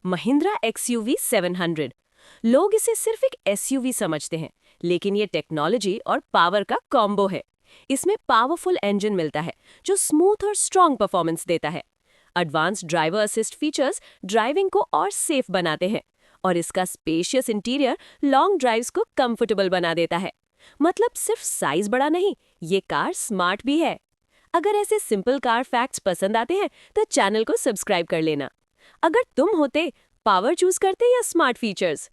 Mahindra XUV 700। लोग इसे सिर्फ एक SUV समझते हैं, लेकिन ये टेक्नोलॉजी और पावर का कॉम्बो है। इसमें पावरफुल इंजन मिलता है जो स्मूथ और स्ट्रॉन्ग परफॉर्मेंस देता है। Advance driver assist features driving को और सेफ बनाते हैं, और इसका स्पेशियस इंटीरियर लॉन्ग ड्राइव्स को कंफर्टेबल बना देता है। मतलब सिर्फ साइज बड़ा नहीं, ये कार स्मार्ट भी है। अगर ऐसे सिंपल कार फैक्ट्स पसंद आते हैं तो चैनल को सब्सक्राइब कर लेना। अगर तुम होते, पावर चूज करते या स्मार्ट फीचर्स?